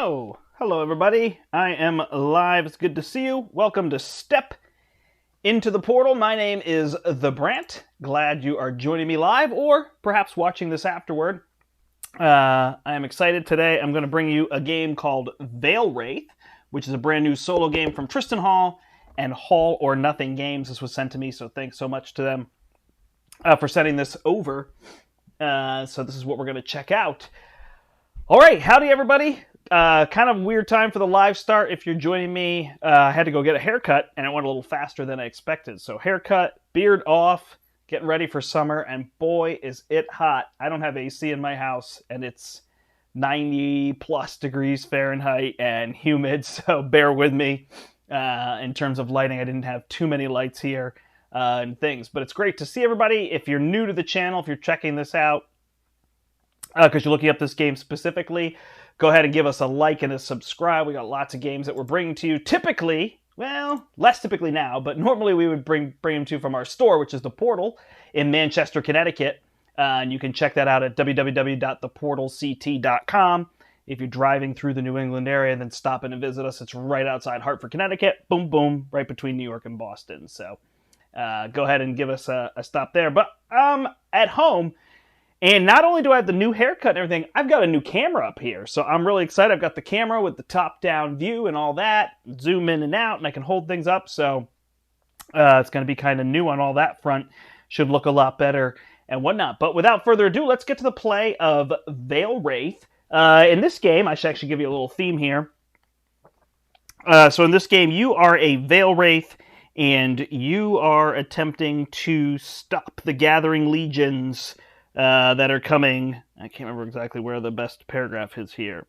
Hello everybody. I am live. It's good to see you. Welcome to Step into the Portal. My name is the Brandt. Glad you are joining me live or perhaps watching this afterward. I am excited today. I'm going to bring you a game called Veilwraith, which is a brand new solo game from Tristan Hall and Hall or Nothing Games. This was sent to me, so thanks so much to them for sending this over. So this is what we're going to check out. All right, howdy everybody. Kind of weird time for the live start. If you're joining me, I had to go get a haircut, and it went a little faster than I expected. So haircut, beard off, getting ready for summer, and boy, is it hot. I don't have AC in my house, and it's 90 plus degrees Fahrenheit and humid, so bear with me. In terms of lighting, I didn't have too many lights here and things, but it's great to see everybody. If you're new to the channel, if you're checking this out, because you're looking up this game specifically, go ahead and give us a like and a subscribe. We got lots of games that we're bringing to you. Typically, well, less typically now, but normally we would bring them to you from our store, which is The Portal in Manchester, Connecticut. And you can check that out at www.theportalct.com. If you're driving through the New England area, then stop in and visit us. It's right outside Hartford, Connecticut. Boom, boom, right between New York and Boston. So go ahead and give us a stop there. But at home, and not only do I have the new haircut and everything, I've got a new camera up here. So I'm really excited. I've got the camera with the top-down view and all that. Zoom in and out, and I can hold things up. So it's going to be kind of new on all that front. Should look a lot better and whatnot. But without further ado, let's get to the play of Veilwraith. In this game, I should actually give you a little theme here. So in this game, you are a Veilwraith, and you are attempting to stop the gathering legions that are coming. I can't remember exactly where the best paragraph is here.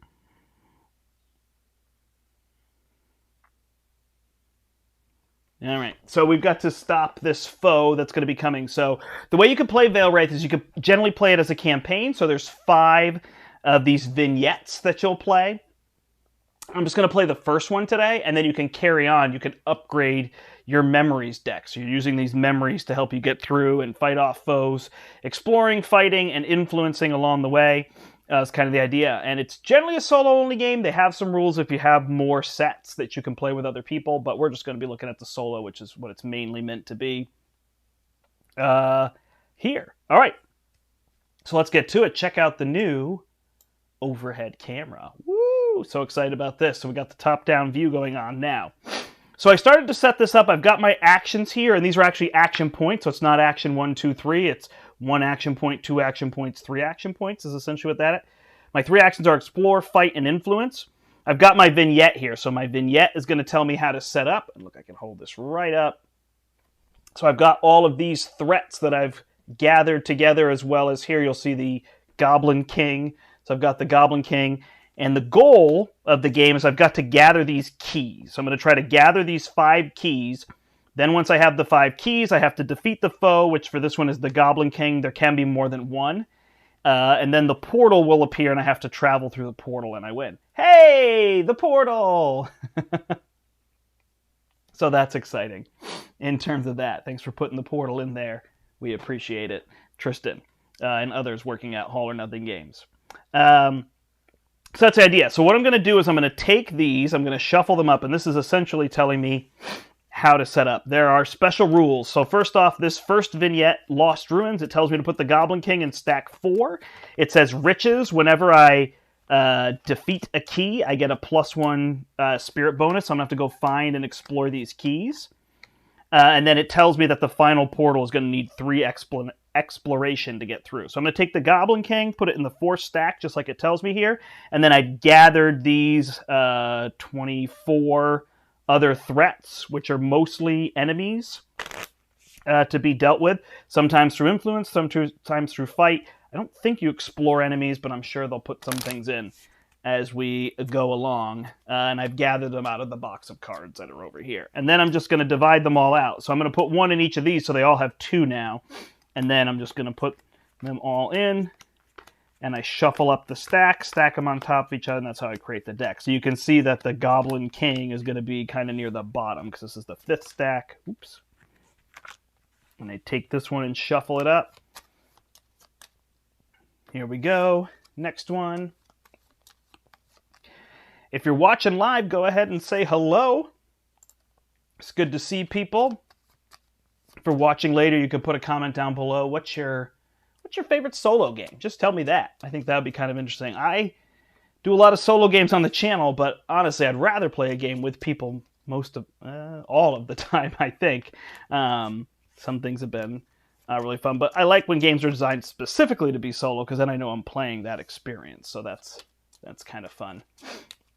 All right, so we've got to stop this foe that's going to be coming. So the way you can play Veilwraith is you could generally play it as a campaign. So there's 5 of these vignettes that you'll play. I'm just going to play the first one today, and then you can carry on. You can upgrade your memories deck. So you're using these memories to help you get through and fight off foes, exploring, fighting, and influencing along the way. Is kind of the idea. And it's generally a solo-only game. They have some rules if you have more sets that you can play with other people, but we're just going to be looking at the solo, which is what it's mainly meant to be here. All right. So let's get to it. Check out the new overhead camera. Woo! So excited about this. So we got the top-down view going on now. So I started to set this up. I've got my actions here, and these are actually action points. So it's not action 1, 2, 3. It's 1 action point, 2 action points, 3 action points is essentially what that is. My 3 actions are explore, fight, and influence. I've got my vignette here. So my vignette is going to tell me how to set up. And look, I can hold this right up. So I've got all of these threats that I've gathered together, as well as here you'll see the Goblin King. So I've got the Goblin King. And the goal of the game is I've got to gather these keys. So I'm going to try to gather these 5 keys. Then once I have the 5 keys, I have to defeat the foe, which for this one is the Goblin King. There can be more than one. And then the portal will appear, and I have to travel through the portal, and I win. Hey, the portal! So that's exciting in terms of that. Thanks for putting the portal in there. We appreciate it. Tristan and others working at Hall or Nothing Games. So that's the idea. So what I'm going to do is I'm going to take these, I'm going to shuffle them up, and this is essentially telling me how to set up. There are special rules. So first off, this first vignette, Lost Ruins, it tells me to put the Goblin King in stack 4. It says riches. Whenever I defeat a key, I get a +1 spirit bonus. So I'm going to have to go find and explore these keys. And then it tells me that the final portal is going to need 3 exploration to get through. So I'm going to take the Goblin King, put it in the 4th stack, just like it tells me here, and then I gathered these 24 other threats, which are mostly enemies to be dealt with, sometimes through influence, sometimes through fight. I don't think you explore enemies, but I'm sure they'll put some things in as we go along, and I've gathered them out of the box of cards that are over here. And then I'm just going to divide them all out. So I'm going to put 1 in each of these, so they all have 2 now. And then I'm just going to put them all in, and I shuffle up the stack them on top of each other, and that's how I create the deck. So you can see that the Goblin King is going to be kind of near the bottom, because this is the 5th stack. Oops. And I take this one and shuffle it up. Here we go. Next one. If you're watching live, go ahead and say hello. It's good to see people. If you're watching later, you can put a comment down below. What's your favorite solo game? Just tell me that. I think that would be kind of interesting. I do a lot of solo games on the channel, but honestly, I'd rather play a game with people all of the time, I think. Some things have been really fun, but I like when games are designed specifically to be solo, because then I know I'm playing that experience. So that's kind of fun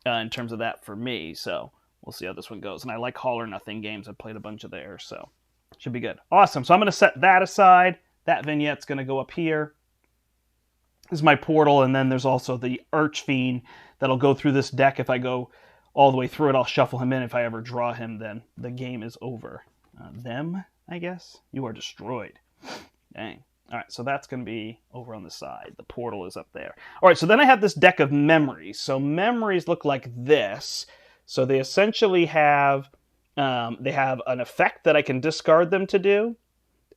in terms of that for me. So we'll see how this one goes. And I like All or Nothing games. I've played a bunch of theirs, so should be good. Awesome. So I'm going to set that aside. That vignette's going to go up here. This is my portal, and then there's also the Archfiend that'll go through this deck. If I go all the way through it, I'll shuffle him in. If I ever draw him, then the game is over. I guess? You are destroyed. Dang. All right, so that's going to be over on the side. The portal is up there. All right, so then I have this deck of memories. So memories look like this. So they essentially have, they have an effect that I can discard them to do,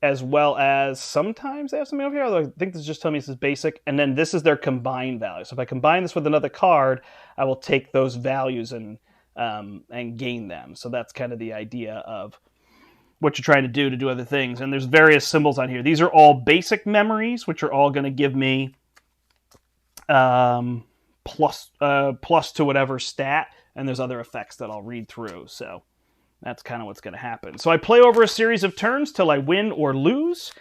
as well as sometimes they have something over here. Although I think this is just telling me this is basic. And then this is their combined value. So if I combine this with another card, I will take those values and gain them. So that's kind of the idea of what you're trying to do other things. And there's various symbols on here. These are all basic memories, which are all going to give me plus to whatever stat. And there's other effects that I'll read through. So that's kind of what's going to happen. So I play over a series of turns till I win or lose.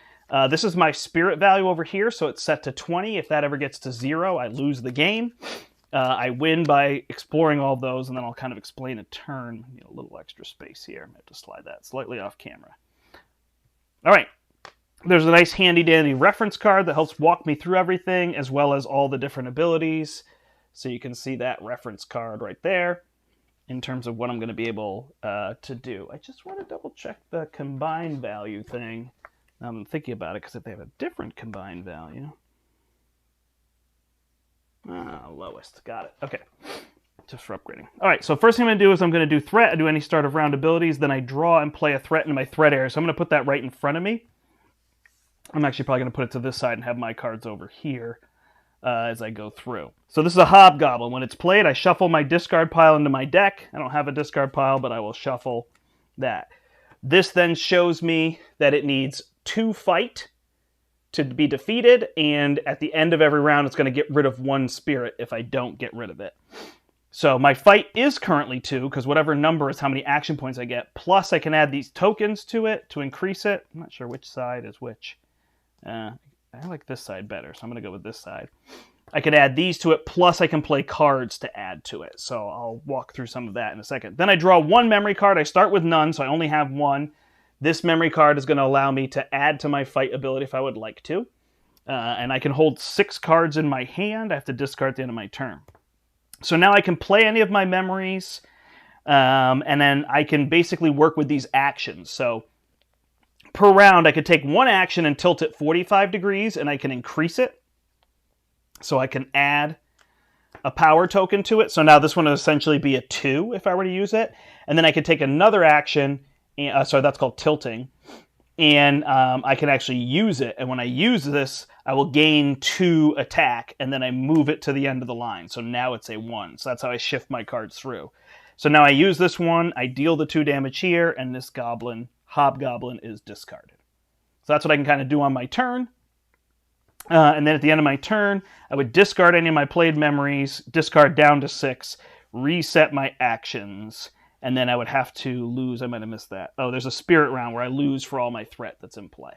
This is my spirit value over here, so it's set to 20. If that ever gets to 0, I lose the game. I win by exploring all those, and then I'll kind of explain a turn. I need a little extra space here. I have to slide that slightly off camera. All right. There's a nice handy-dandy reference card that helps walk me through everything, as well as all the different abilities. So you can see that reference card right there in terms of what I'm going to be able to do. I just want to double-check the combined value thing. Now I'm thinking about it, because if they have a different combined value... lowest. Got it. Okay. Just for upgrading. All right, so first thing I'm going to do is I'm going to do threat. I do any start of round abilities. Then I draw and play a threat into my threat area. So I'm going to put that right in front of me. I'm actually probably going to put it to this side and have my cards over here as I go through. So this is a Hobgoblin. When it's played, I shuffle my discard pile into my deck. I don't have a discard pile, but I will shuffle that. This then shows me that it needs 2 fight to be defeated, and at the end of every round, it's going to get rid of 1 spirit if I don't get rid of it. So my fight is currently 2, because whatever number is how many action points I get. Plus, I can add these tokens to it to increase it. I'm not sure which side is which. I like this side better, so I'm going to go with this side. I can add these to it, plus I can play cards to add to it. So I'll walk through some of that in a second. Then I draw 1 memory card. I start with none, so I only have 1. This memory card is going to allow me to add to my fight ability if I would like to. And I can hold 6 cards in my hand. I have to discard at the end of my turn. So now I can play any of my memories, and then I can basically work with these actions. So per round, I could take 1 action and tilt it 45 degrees, and I can increase it. So I can add a power token to it. So now this one would essentially be a 2 if I were to use it. And then I could take another action. Sorry, that's called tilting. And I can actually use it. And when I use this, I will gain 2 attack. And then I move it to the end of the line. So now it's a 1. So that's how I shift my cards through. So now I use this one. I deal the 2 damage here. And this Hobgoblin is discarded. So that's what I can kind of do on my turn. And then at the end of my turn, I would discard any of my played memories, discard down to 6, reset my actions, and then I would have to lose. I might have missed that. Oh, there's a spirit round where I lose for all my threat that's in play.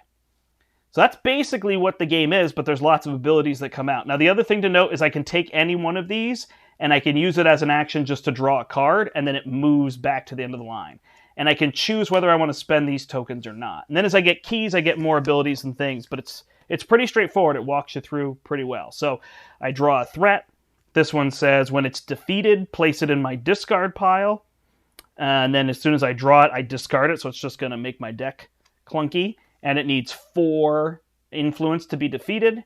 So that's basically what the game is, but there's lots of abilities that come out. Now, the other thing to note is I can take any one of these, and I can use it as an action just to draw a card, and then it moves back to the end of the line. And I can choose whether I want to spend these tokens or not. And then as I get keys, I get more abilities and things, but it's pretty straightforward. It walks you through pretty well. So I draw a threat. This one says, when it's defeated, place it in my discard pile. And then as soon as I draw it, I discard it. So it's just going to make my deck clunky. And it needs 4 influence to be defeated.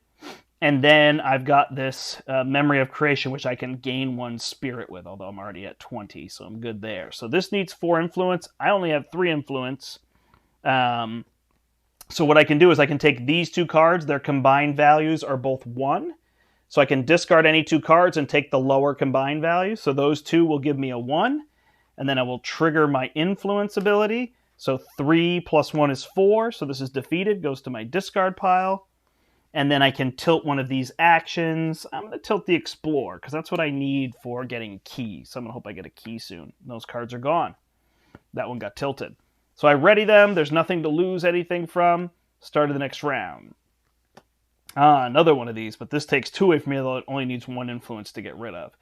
And then I've got this Memory of Creation, which I can gain 1 spirit with, although I'm already at 20, so I'm good there. So this needs 4 influence. I only have 3 influence. So what I can do is I can take these 2 cards. Their combined values are both 1. So I can discard any 2 cards and take the lower combined value. So those 2 will give me a 1. And then I will trigger my influence ability. So 3 plus 1 is 4. So this is defeated, goes to my discard pile. And then I can tilt one of these actions. I'm going to tilt the Explore, because that's what I need for getting keys. So I'm going to hope I get a key soon. Those cards are gone. That one got tilted. So I ready them. There's nothing to lose anything from. Start of the next round. Another one of these, but this takes 2 away from me, although it only needs 1 influence to get rid of.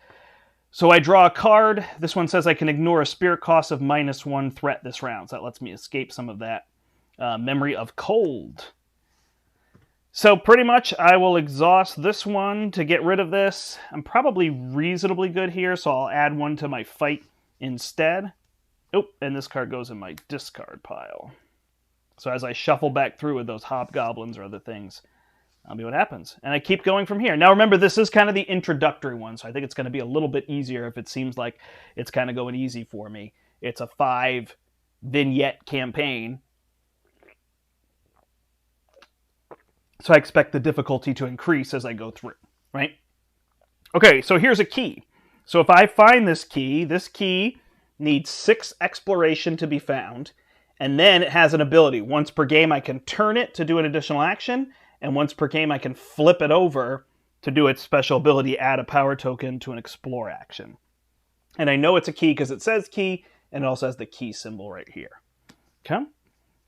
So I draw a card. This one says I can ignore a spirit cost of -1 threat this round. So that lets me escape some of that memory of cold. So pretty much I will exhaust this one to get rid of this. I'm probably reasonably good here, so I'll add 1 to my fight instead. Oh, and this card goes in my discard pile. So as I shuffle back through with those hobgoblins or other things, I'll see what happens. And I keep going from here. Now remember, this is kind of the introductory one, so I think it's going to be a little bit easier if it seems like it's kind of going easy for me. It's a 5 vignette campaign. So I expect the difficulty to increase as I go through, right? Okay, so here's a key. So if I find this key needs 6 exploration to be found, and then it has an ability. Once per game I can turn it to do an additional action, and once per game I can flip it over to do its special ability, add a power token to an explore action. And I know it's a key because it says key, and it also has the key symbol right here. Okay?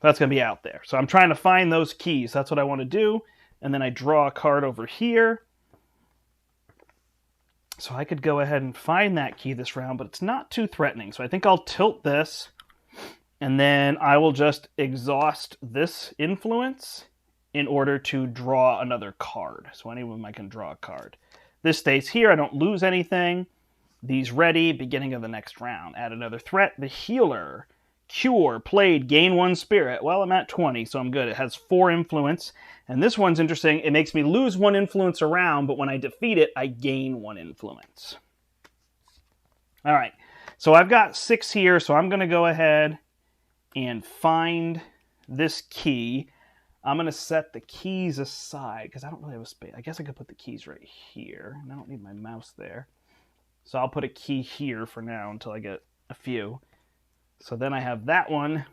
That's going to be out there. So I'm trying to find those keys. That's what I want to do. And then I draw a card over here. So I could go ahead and find that key this round, but it's not too threatening. So I think I'll tilt this, and then I will just exhaust this influence in order to draw another card. So any of them I can draw a card. This stays here. I don't lose anything. These ready. Beginning of the next round. Add another threat. The healer. Cure, played, gain 1 spirit. Well, I'm at 20, so I'm good. It has 4 influence. And this one's interesting. It makes me lose 1 influence around, but when I defeat it, I gain 1 influence. All right, so I've got 6 here, so I'm going to go ahead and find this key. I'm going to set the keys aside, because I don't really have a space. I guess I could put the keys right here, and I don't need my mouse there. So I'll put a key here for now until I get a few. So then I have that one,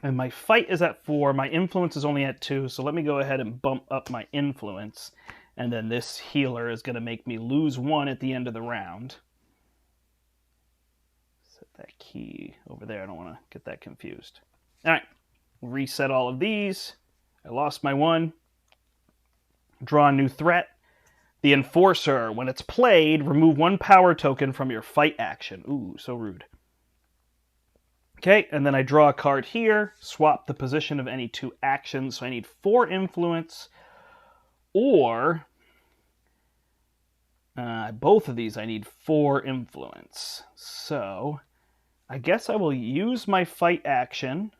and my fight is at 4, my influence is only at 2, so let me go ahead and bump up my influence, and then this healer is going to make me lose 1 at the end of the round. Set that key over there, I don't want to get that confused. Alright, reset all of these. I lost my 1. Draw a new threat. The Enforcer, when it's played, remove 1 power token from your fight action. Ooh, so rude. Okay, and then I draw a card here, swap the position of any 2 actions, so I need 4 influence, or both of these I need 4 influence. So I guess I will use my fight action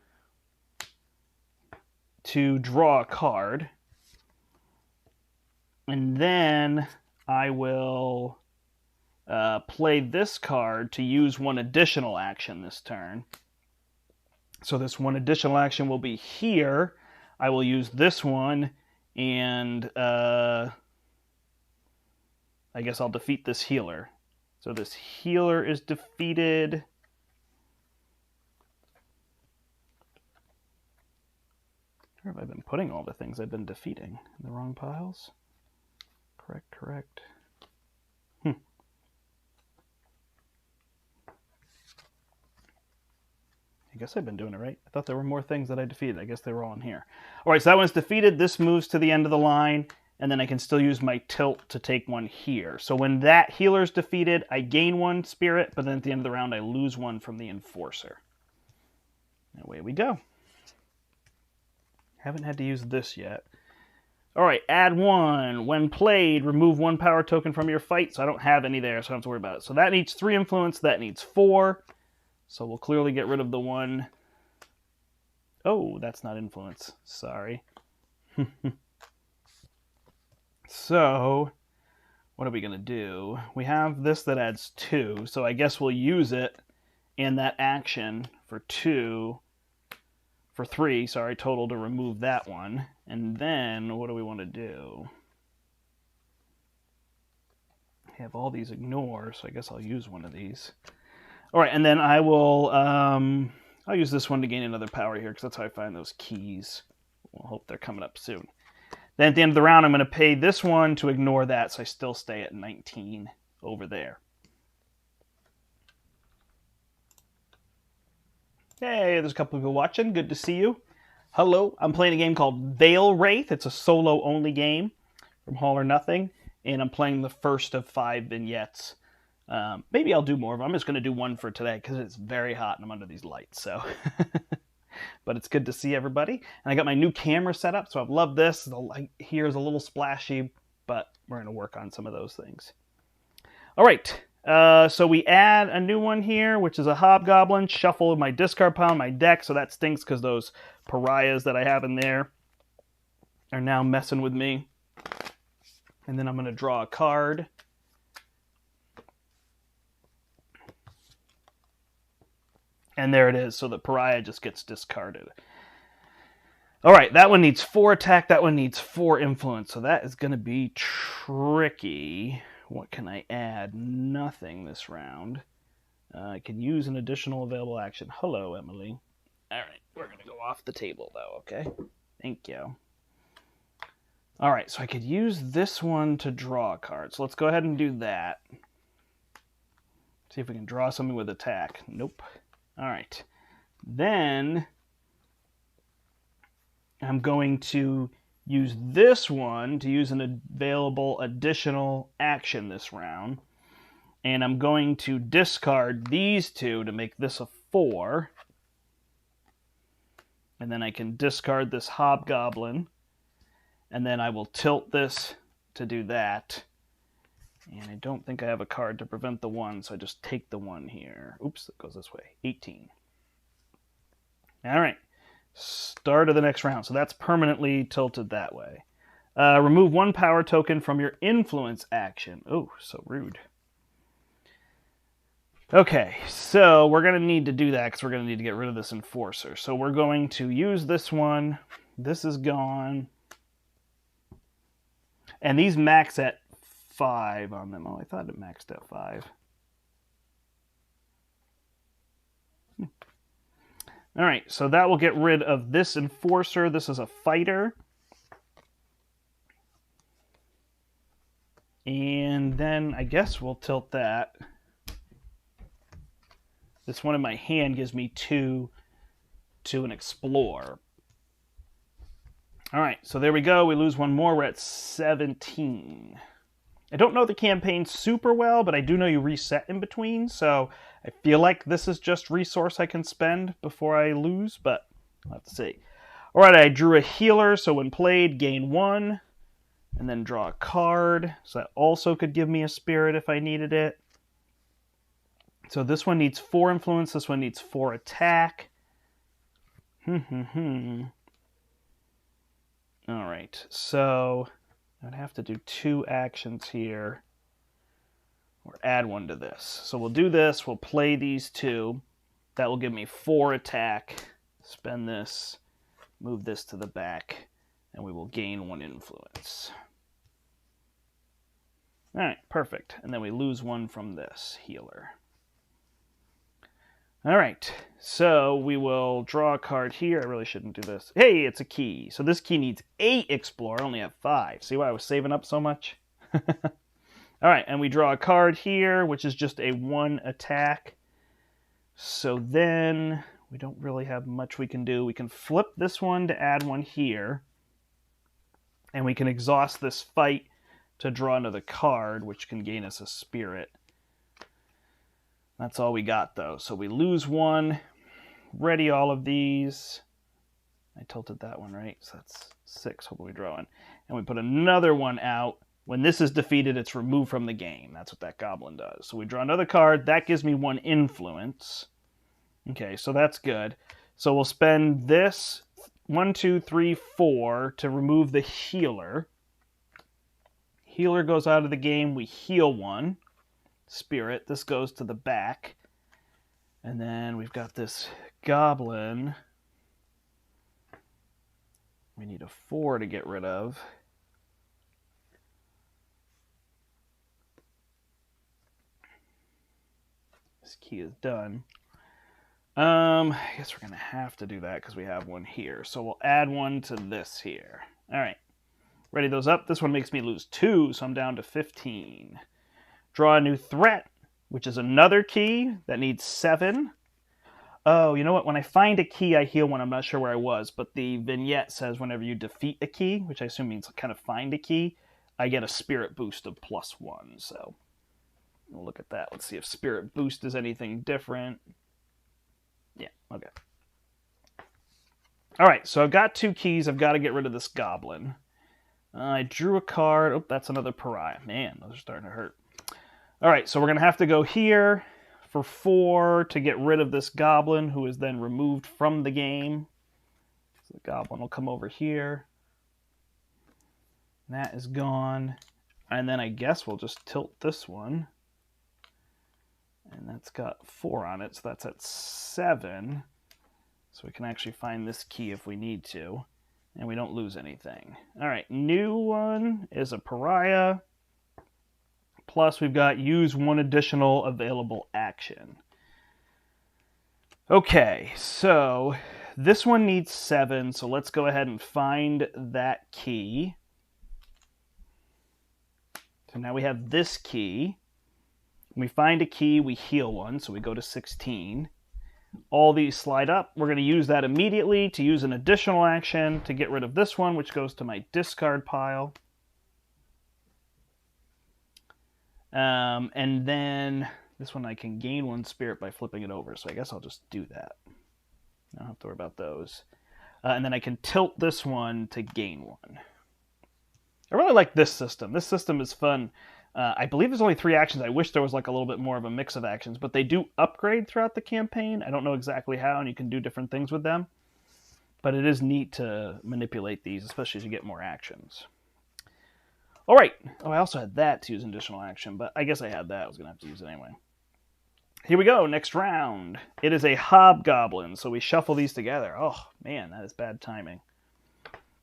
to draw a card, and then I will play this card to use 1 additional action this turn. So this 1 additional action will be here. I will use this one, and I guess I'll defeat this healer. So this healer is defeated. Where have I been putting all the things I've been defeating? In the wrong piles? Correct. I guess I've been doing it right. I thought there were more things that I defeated. I guess they were all in here. All right, so that one's defeated. This moves to the end of the line, and then I can still use my tilt to take 1 here. So when that healer's defeated, I gain 1 spirit, but then at the end of the round, I lose 1 from the Enforcer. And away we go. Haven't had to use this yet. All right, add 1. When played, remove 1 power token from your fight, so I don't have any there, so I don't have to worry about it. So that needs 3 influence, that needs 4. So we'll clearly get rid of the 1. Oh, that's not influence. Sorry. So, what are we going to do? We have this that adds 2, so I guess we'll use it in that action for 3, sorry, total to remove that one. And then, what do we want to do? I have all these ignore, so I guess I'll use one of these. All right, and then I will, I'll use this one to gain another power here, because that's how I find those keys. We'll hope they're coming up soon. Then at the end of the round, I'm going to pay this one to ignore that, so I still stay at 19 over there. Hey, there's a couple of people watching. Good to see you. Hello, I'm playing a game called Veilwraith. It's a solo-only game from All or Nothing, and I'm playing the first of 5 vignettes. Maybe I'll do more of them. I'm just going to do one for today because it's very hot and I'm under these lights. So, but it's good to see everybody. And I got my new camera set up, so I've loved this. The light here is a little splashy, but we're going to work on some of those things. All right. So we add a new one here, which is a hobgoblin. Shuffle my discard pile, my deck. So that stinks because those pariahs that I have in there are now messing with me. And then I'm going to draw a card. And there it is. So the pariah just gets discarded. All right, that one needs 4 attack. That one needs 4 influence. So that is going to be tricky. What can I add? Nothing this round. I could use an additional available action. Hello, Emily. All right, we're going to go off the table, though, okay? Thank you. All right, so I could use this one to draw a card. So let's go ahead and do that. See if we can draw something with attack. Nope. All right. Then I'm going to use this one to use an available additional action this round. And I'm going to discard these 2 to make this a 4. And then I can discard this hobgoblin. And then I will tilt this to do that. And I don't think I have a card to prevent the 1, so I just take the 1 here. Oops, it goes this way. 18. All right. Start of the next round. So that's permanently tilted that way. Remove 1 power token from your influence action. Oh, so rude. Okay, so we're going to need to do that because we're going to need to get rid of this enforcer. So we're going to use this one. This is gone. And these max at 5 on them. Oh, I thought it maxed at 5. All right, so that will get rid of this enforcer. This is a fighter. And then I guess we'll tilt that. This one in my hand gives me 2 to an explore. All right, so there we go. We lose 1 more. We're at 17. I don't know the campaign super well, but I do know you reset in between, so I feel like this is just resource I can spend before I lose, but we'll have to see. All right, I drew a healer, so when played, gain 1, and then draw a card. So that also could give me a spirit if I needed it. So this one needs 4 influence, this one needs 4 attack. All right, so I'd have to do 2 actions here, or add 1 to this. So we'll do this, we'll play these 2. That will give me 4 attack. Spend this, move this to the back, and we will gain 1 influence. All right, perfect. And then we lose 1 from this healer. All right, so we will draw a card here. I really shouldn't do this. Hey, it's a key. So this key needs 8 explore. I only have 5. See why I was saving up so much? All right, and we draw a card here, which is just a 1 attack. So then we don't really have much we can do. We can flip this one to add 1 here. And we can exhaust this fight to draw another card, which can gain us a spirit. That's all we got, though. So we lose 1. Ready all of these. I tilted that one, right? So that's 6. What are we drawing? And we put another one out. When this is defeated, it's removed from the game. That's what that goblin does. So we draw another card. That gives me 1 influence. Okay, so that's good. So we'll spend this 1, 2, 3, 4 to remove the healer. Healer goes out of the game. We heal 1. Spirit. This goes to the back. And then we've got this goblin. We need a 4 to get rid of. This key is done. I guess we're going to have to do that because we have one here. So we'll add one to this here. All right. Ready those up. This one makes me lose 2, so I'm down to 15. Draw a new threat, which is another key that needs 7. Oh, you know what? When I find a key, I heal one. I'm not sure where I was, but the vignette says whenever you defeat a key, which I assume means kind of find a key, I get a spirit boost of +1. So we'll look at that. Let's see if spirit boost is anything different. Yeah, okay. All right, so I've got 2 keys. I've got to get rid of this goblin. I drew a card. Oh, that's another pariah. Man, those are starting to hurt. All right, so we're going to have to go here for 4 to get rid of this goblin, who is then removed from the game. So the goblin will come over here. That is gone. And then I guess we'll just tilt this one. And that's got 4 on it, so that's at 7. So we can actually find this key if we need to. And we don't lose anything. All right, new one is a pariah. Plus, we've got use 1 additional available action. Okay, so this one needs 7, so let's go ahead and find that key. So now we have this key. When we find a key, we heal 1, so we go to 16. All these slide up. We're going to use that immediately to use an additional action to get rid of this one, which goes to my discard pile. And then this one I can gain 1 spirit by flipping it over, so I guess I'll just do that. I don't have to worry about those. And then I can tilt this one to gain 1. I really like this system. This system is fun. I believe there's only 3 actions. I wish there was like a little bit more of a mix of actions, but they do upgrade throughout the campaign. I don't know exactly how, and you can do different things with them. But it is neat to manipulate these, especially as you get more actions. All right. Oh, I also had that to use an additional action, but I guess I had that. I was going to have to use it anyway. Here we go. Next round. It is a hobgoblin, so we shuffle these together. Oh, man, that is bad timing.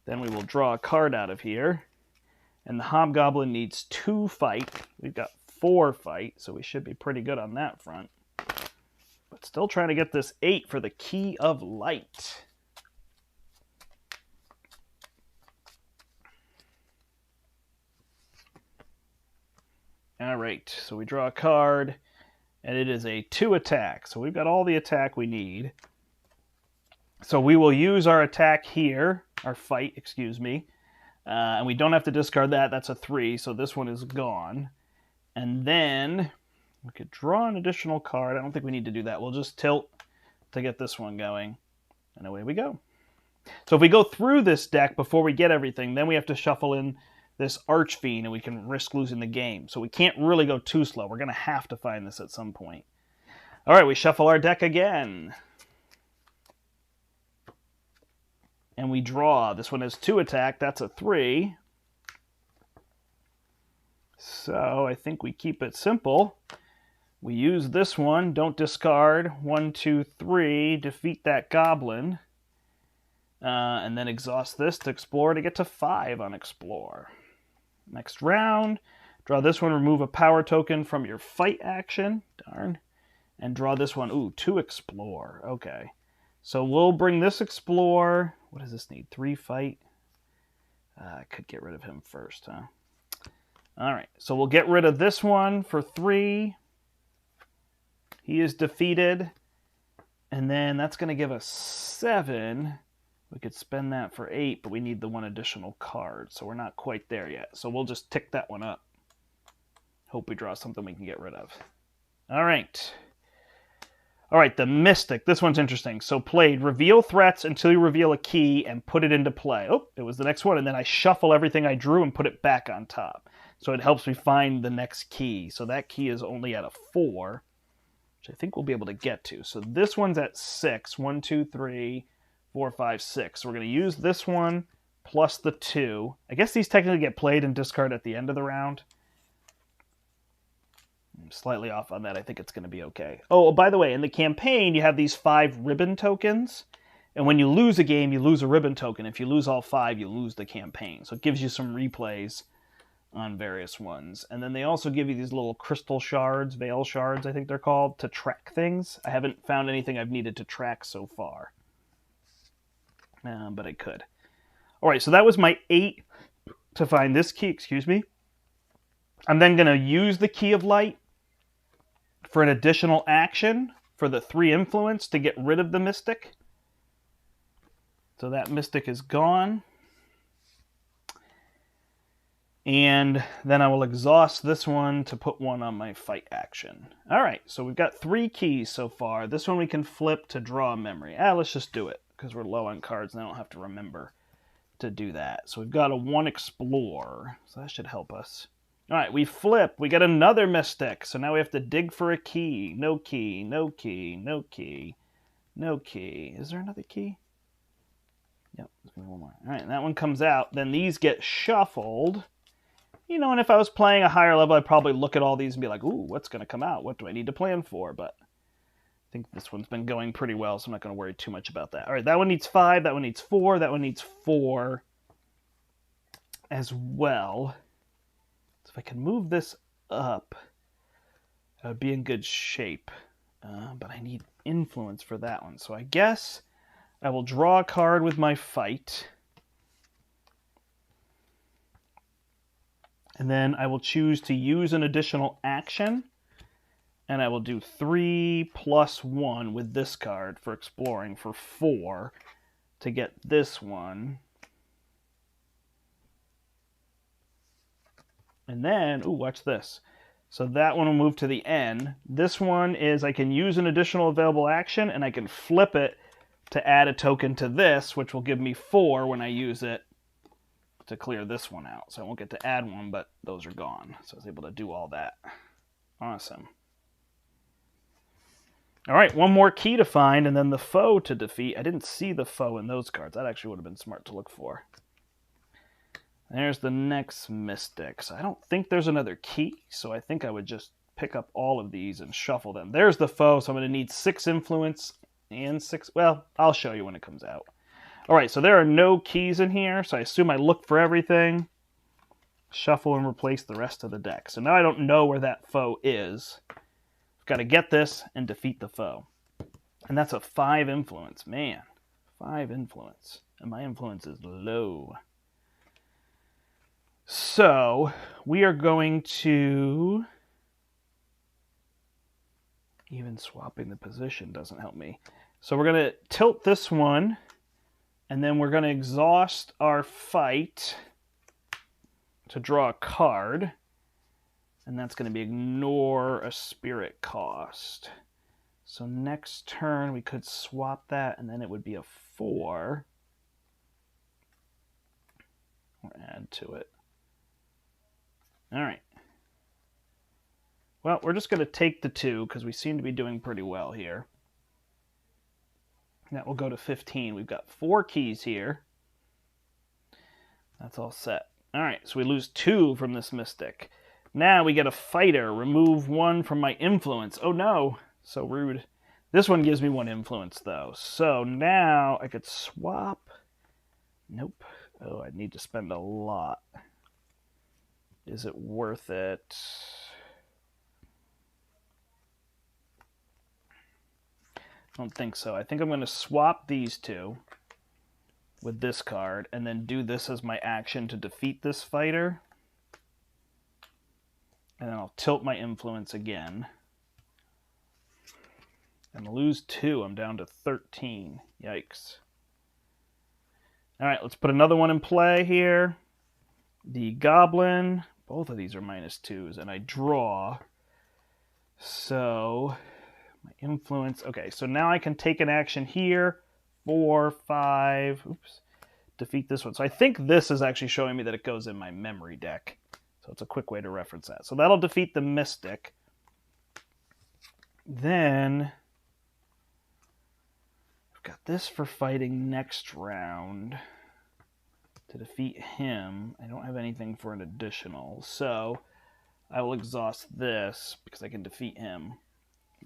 Then we will draw a card out of here. And the hobgoblin needs 2 fight. We've got 4 fight, so we should be pretty good on that front. But still trying to get this 8 for the Key of Light. All right, so we draw a card, and it is a 2 attack. So we've got all the attack we need. So we will use our attack here, our fight, excuse me. And we don't have to discard that. That's a 3, so this one is gone. And then we could draw an additional card. I don't think we need to do that. We'll just tilt to get this one going. And away we go. So if we go through this deck before we get everything, then we have to shuffle in this Archfiend, and we can risk losing the game. So we can't really go too slow. We're going to have to find this at some point. All right, we shuffle our deck again. And we draw. This one has 2 attack. That's a 3. So I think we keep it simple. We use this one. Don't discard. 1, 2, 3. Defeat that goblin. And then exhaust this to explore to get to 5 on explore. Next round. Draw this one. Remove a power token from your fight action. Darn. And draw this one. Ooh, 2 explore. Okay. So we'll bring this explore. What does this need? 3 fight? I could get rid of him first, huh? All right. So we'll get rid of this one for 3. He is defeated. And then that's going to give us 7. We could spend that for 8, but we need the 1 additional card. So we're not quite there yet. So we'll just tick that one up. Hope we draw something we can get rid of. All right. All right, the Mystic. This one's interesting. So played, reveal threats until you reveal a key and put it into play. Oh, it was the next one. And then I shuffle everything I drew and put it back on top. So it helps me find the next key. So that key is only at a 4, which I think we'll be able to get to. So this one's at 6. 1, 2, 3, 4, 5, 6. So we're going to use this one plus the 2. I guess these technically get played and discard at the end of the round. I'm slightly off on that. I think it's going to be okay. Oh, by the way, in the campaign, you have these 5 ribbon tokens. And when you lose a game, you lose a ribbon token. If you lose all 5, you lose the campaign. So it gives you some replays on various ones. And then they also give you these little crystal shards, veil shards, I think they're called, to track things. I haven't found anything I've needed to track so far. But I could. All right, so that was my 8 to find this key, excuse me. I'm then going to use the Key of Light for an additional action for the 3 influence to get rid of the Mystic. So that Mystic is gone. And then I will exhaust this one to put 1 on my fight action. All right, so we've got 3 keys so far. This one we can flip to draw a memory. Let's just do it because we're low on cards and I don't have to remember to do that. So we've got a 1 Explore, so that should help us. All right, we flip. We get another Mystic, so now we have to dig for a key. No key, no key, no key, no key. Is there another key? Yep, there's going to be 1 more. All right, and that one comes out. Then these get shuffled. You know, and if I was playing a higher level, I'd probably look at all these and be like, ooh, what's going to come out? What do I need to plan for? But I think this one's been going pretty well, so I'm not going to worry too much about that. All right, that one needs 5, that one needs 4, that one needs 4 as well. So if I can move this up, I would be in good shape. But I need influence for that one. So I guess I will draw a card with my fight. And then I will choose to use an additional action. And I will do 3 + 1 with this card for exploring for 4 to get this one. And then, ooh, watch this. So that one will move to the end. This one is I can use an additional available action, and I can flip it to add a token to this, which will give me 4 when I use it to clear this one out. So I won't get to add 1, but those are gone. So I was able to do all that. Awesome. All right, 1 more key to find, and then the foe to defeat. I didn't see the foe in those cards. That actually would have been smart to look for. There's the next Mystic. So I don't think there's another key, so I think I would just pick up all of these and shuffle them. There's the foe, so I'm going to need 6 influence and 6... Well, I'll show you when it comes out. All right, so there are no keys in here, so I assume I look for everything, shuffle, and replace the rest of the deck. So now I don't know where that foe is. I've got to get this and defeat the foe. And that's a 5 influence. Man, 5 influence. And my influence is low. So we are going to... Even swapping the position doesn't help me. So we're going to tilt this one, and then we're going to exhaust our fight to draw a card. And that's going to be ignore a spirit cost. So next turn we could swap that, and then it would be a 4. Or add to it. All right. Well, we're just going to take the 2 because we seem to be doing pretty well here. That will go to 15. We've got 4 keys here. That's all set. All right, so we lose 2 from this Mystic. Now we get a fighter. Remove 1 from my influence. Oh no, so rude. This one gives me 1 influence though. So now I could swap. Nope. Oh, I need to spend a lot. Is it worth it? I don't think so. I think I'm going to swap these 2 with this card and then do this as my action to defeat this fighter. And then I'll tilt my influence again. And lose 2. I'm down to 13. Yikes. All right, let's put another one in play here. The Goblin. Both of these are -2s, and I draw. So my influence. Okay, so now I can take an action here. 4, 5. Oops. Defeat this one. So I think this is actually showing me that it goes in my memory deck. So it's a quick way to reference that. So that'll defeat the Mystic. Then I've got this for fighting next round. To defeat him, I don't have anything for an additional, so I will exhaust this because I can defeat him.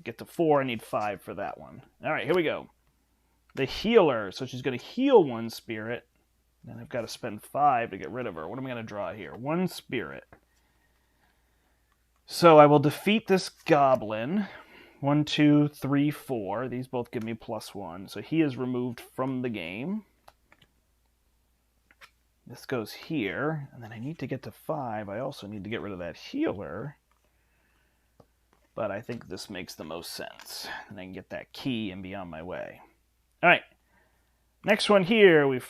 Get to 4, I need 5 for that one. All right, here we go. The healer, so she's going to heal 1 spirit Then I've got to spend 5 to get rid of her. What am I going to draw here? 1 spirit. So I will defeat this goblin. 1, 2, 3, 4. These both give me +1. So he is removed from the game. This goes here. And then I need to get to 5. I also need to get rid of that healer. But I think this makes the most sense. And I can get that key and be on my way. All right. Next one here, we've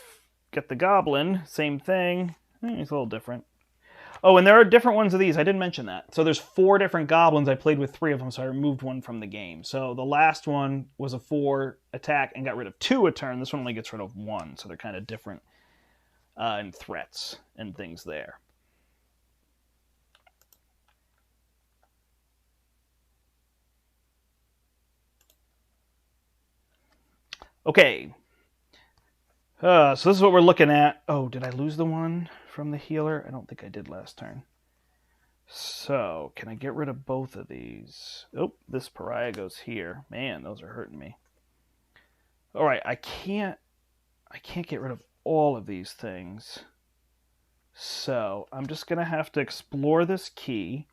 got the goblin. Same thing. It's a little different. Oh, and there are different ones of these. I didn't mention that. So there's 4 different goblins. I played with 3 of them, so I removed 1 from the game. So the last one was a 4 attack and got rid of 2 a turn. This one only gets rid of 1, so they're kind of different in threats and things there. Okay. So this is what we're looking at. Oh, did I lose the one from the healer? I don't think I did last turn. So, can I get rid of both of these? Oh, this pariah goes here. Man, those are hurting me. All right, I can't get rid of all of these things. So, I'm just going to have to explore this key.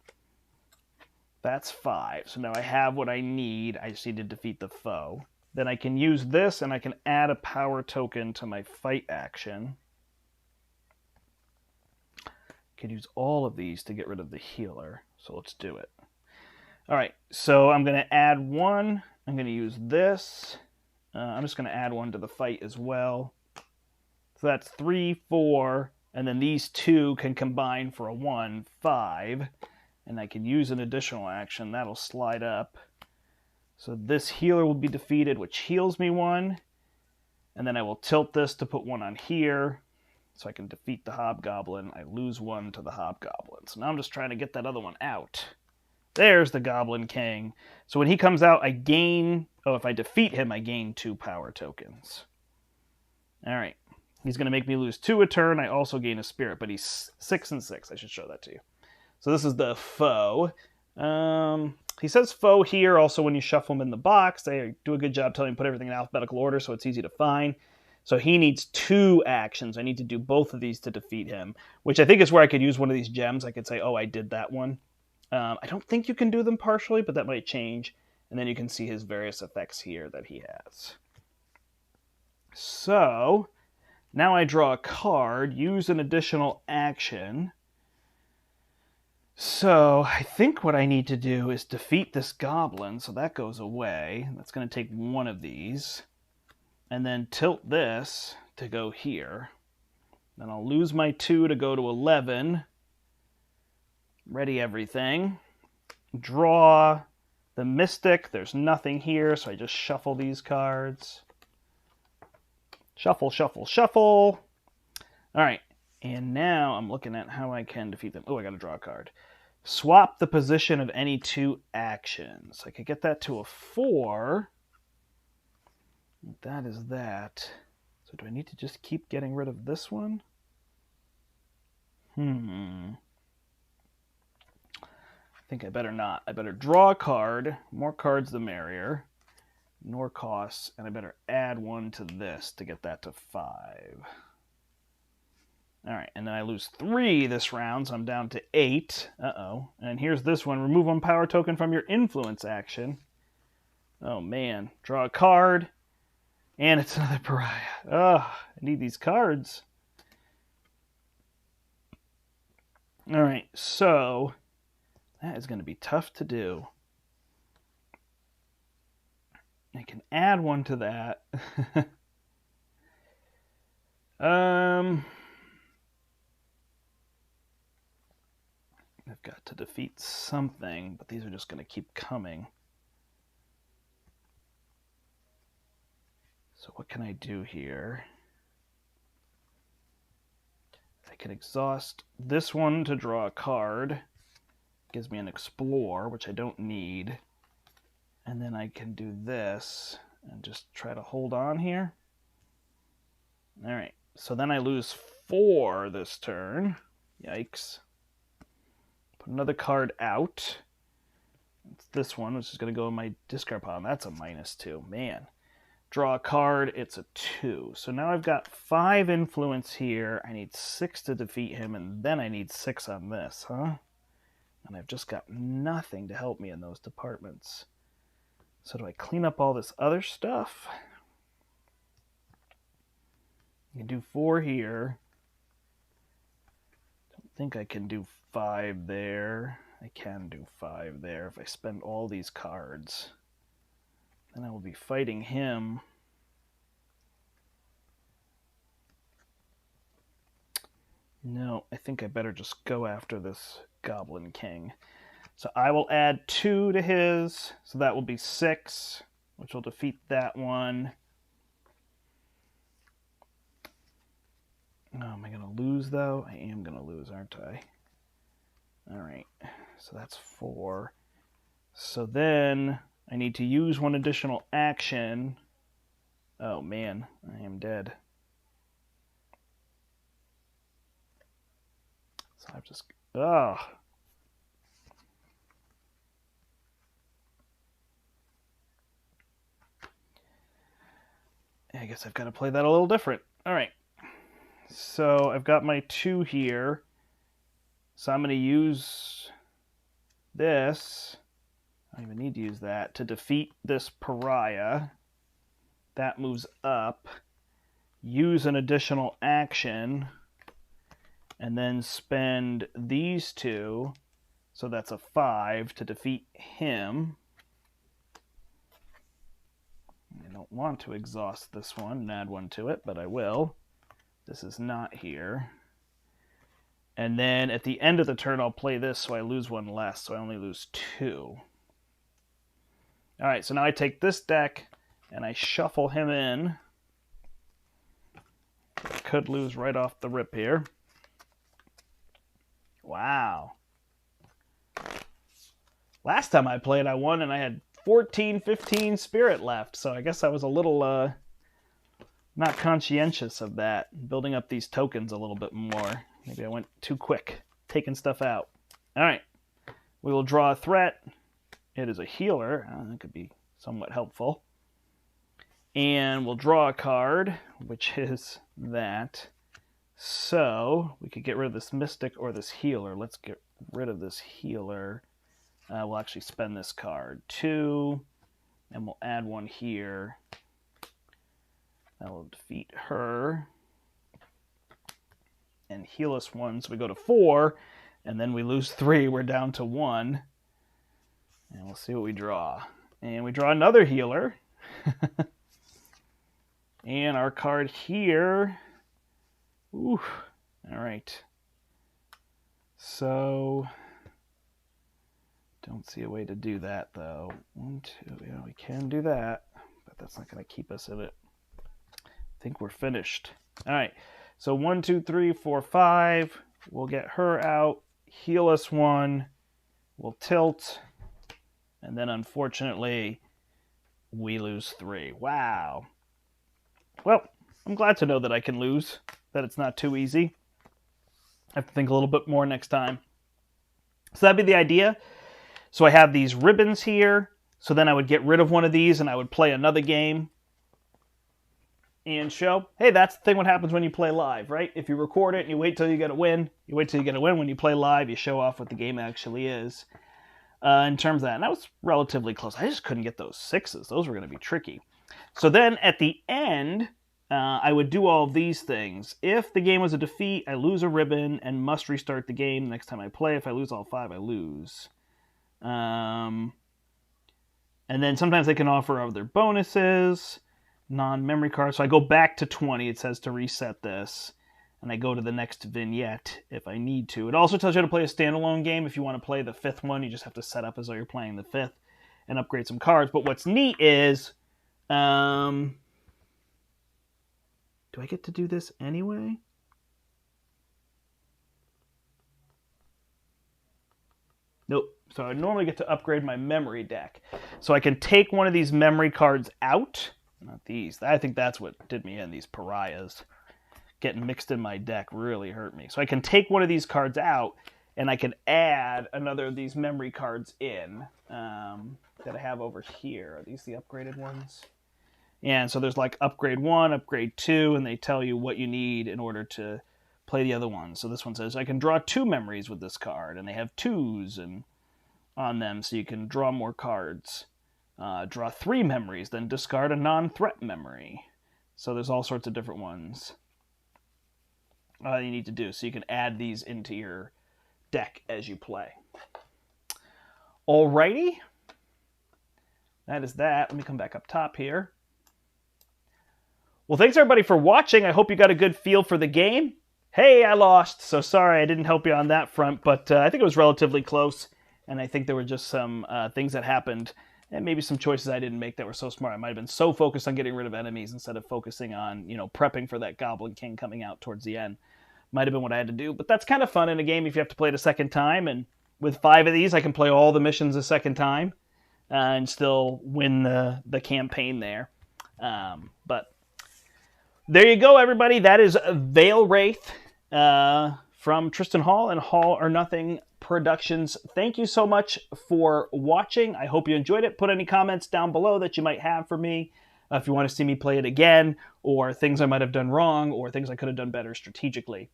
That's 5. So now I have what I need. I just need to defeat the foe. Then I can use this, and I can add a power token to my fight action. I can use all of these to get rid of the healer. So let's do it. All right, so I'm going to add 1. I'm going to use this. I'm just going to add 1 to the fight as well. So that's 3, 4, and then these 2 can combine for a 1, 5. And I can use an additional action. That'll slide up. So this healer will be defeated, which heals me 1. And then I will tilt this to put 1 on here. So I can defeat the hobgoblin. I lose 1 to the hobgoblin. So now I'm just trying to get that other one out. There's the Goblin King. So when he comes out, I gain... Oh, if I defeat him, I gain 2 power tokens. All right. He's going to make me lose 2 a turn. I also gain a spirit, but he's 6 and 6. I should show that to you. So this is the foe. He says foe here. Also, when you shuffle him in the box, they do a good job telling you to put everything in alphabetical order so it's easy to find. So he needs 2 actions. I need to do both of these to defeat him, which I think is where I could use one of these gems. I could say, oh, I did that one. I don't think you can do them partially, but that might change. And then you can see his various effects here that he has. So now I draw a card, use an additional action. So I think what I need to do is defeat this goblin, so that goes away. That's going to take 1 of these. And then tilt this to go here. Then I'll lose my 2 to go to 11. Ready everything. Draw the Mystic. There's nothing here, so I just shuffle these cards. Shuffle, shuffle, shuffle. All right, and now I'm looking at how I can defeat them. Oh, I got to draw a card. Swap the position of any 2 actions. I could get that to a 4. That is that. So do I need to just keep getting rid of this one? I think I better not. I better draw a card. More cards the merrier. More costs. And I better add 1 to this to get that to 5. All right, and then I lose 3 this round, so I'm down to 8. Uh-oh. And here's this one. Remove 1 power token from your influence action. Oh, man. Draw a card. And it's another pariah. Ugh, I need these cards. All right, so that is going to be tough to do. I can add 1 to that. I've got to defeat something, but these are just going to keep coming. So what can I do here? I can exhaust this one to draw a card. Gives me an Explore, which I don't need. And then I can do this and just try to hold on here. All right, so then I lose 4 this turn. Yikes. Put another card out. It's this one, which is going to go in my discard pile. And that's a -2. Man. Draw a card. It's a 2. So now I've got 5 influence here. I need 6 to defeat him, and then I need 6 on this, huh? And I've just got nothing to help me in those departments. So do I clean up all this other stuff? I can do 4 here. Don't think I can do 5 there. I can do 5 there if I spend all these cards. Then I will be fighting him. No, I think I better just go after this Goblin King. So I will add 2 to his, so that will be 6, which will defeat that one. Oh, am I going to lose, though? I am going to lose, aren't I? All right, so that's 4. So then I need to use one additional action. Oh, man, I am dead. So I've just... Oh. I guess I've got to play that a little different. All right. So I've got my 2 here. So I'm going to use this. I don't even need to use that to defeat this pariah. That moves up. Use an additional action. And then spend these 2. So that's a 5 to defeat him. I don't want to exhaust this one and add 1 to it, but I will. This is not here. And then at the end of the turn, I'll play this so I lose 1 less, so I only lose 2. All right, so now I take this deck and I shuffle him in. I could lose right off the rip here. Wow. Last time I played, I won and I had 14, 15 spirit left, so I guess I was a little not conscientious of that, building up these tokens a little bit more. Maybe I went too quick, taking stuff out. All right, we will draw a threat. It is a healer. That could be somewhat helpful. And we'll draw a card, which is that. So we could get rid of this mystic or this healer. Let's get rid of this healer. We'll actually spend this card. 2, and we'll add 1 here. That will defeat her. And heal us 1, so we go to 4, and then we lose 3. We're down to 1. And we'll see what we draw. And we draw another healer. And our card here. Ooh. All right. So... don't see a way to do that, though. 1, 2, yeah, we can do that, but that's not going to keep us in it. I think we're finished. All right, so 1, 2, 3, 4, 5. We'll get her out, heal us 1. We'll tilt, and then unfortunately, we lose 3. Wow. Well, I'm glad to know that I can lose, that it's not too easy. I have to think a little bit more next time. So that'd be the idea. So I have these ribbons here, so then I would get rid of one of these and I would play another game and show, hey, that's the thing what happens when you play live, right? If you record it and you wait till you get a win, you wait till you get a win. When you play live, you show off what the game actually is in terms of that. And that was relatively close. I just couldn't get those 6s. Those were going to be tricky. So then at the end, I would do all of these things. If the game was a defeat, I lose a ribbon and must restart the game next time I play. If I lose all 5, I lose. And then sometimes they can offer other bonuses, non-memory cards. So I go back to 20. It says to reset this. And I go to the next vignette if I need to. It also tells you how to play a standalone game. If you want to play the 5th one, you just have to set up as though you're playing the 5th and upgrade some cards. But what's neat is... do I get to do this anyway? Nope. So I normally get to upgrade my memory deck. So I can take one of these memory cards out. Not these. I think that's what did me in. These pariahs getting mixed in my deck really hurt me. So I can take one of these cards out, and I can add another of these memory cards in that I have over here. Are these the upgraded ones? And so there's like upgrade 1, upgrade 2, and they tell you what you need in order to play the other ones. So this one says I can draw 2 memories with this card, and they have 2s and on them, so you can draw more cards. Draw 3 memories, then discard a non-threat memory. So there's all sorts of different ones you need to do. So you can add these into your deck as you play. Alrighty. That is that. Let me come back up top here. Well, thanks everybody for watching. I hope you got a good feel for the game. Hey, I lost, so sorry I didn't help you on that front, but I think it was relatively close, and I think there were just some things that happened, and maybe some choices I didn't make that were so smart. I might have been so focused on getting rid of enemies instead of focusing on, prepping for that Goblin King coming out towards the end. Might have been what I had to do, but that's kind of fun in a game if you have to play it a second time, and with 5 of these, I can play all the missions a second time and still win the campaign there. But there you go, everybody. That is Veilwraith from Tristan Hall and Hall or Nothing Productions. Thank you so much for watching. I hope you enjoyed it. Put any comments down below that you might have for me if you want to see me play it again, or things I might have done wrong, or things I could have done better strategically.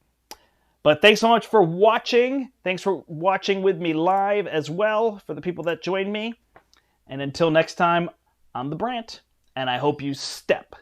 But thanks so much for watching. Thanks for watching with me live as well for the people that joined me. And until next time, I'm the Brandt, and I hope you step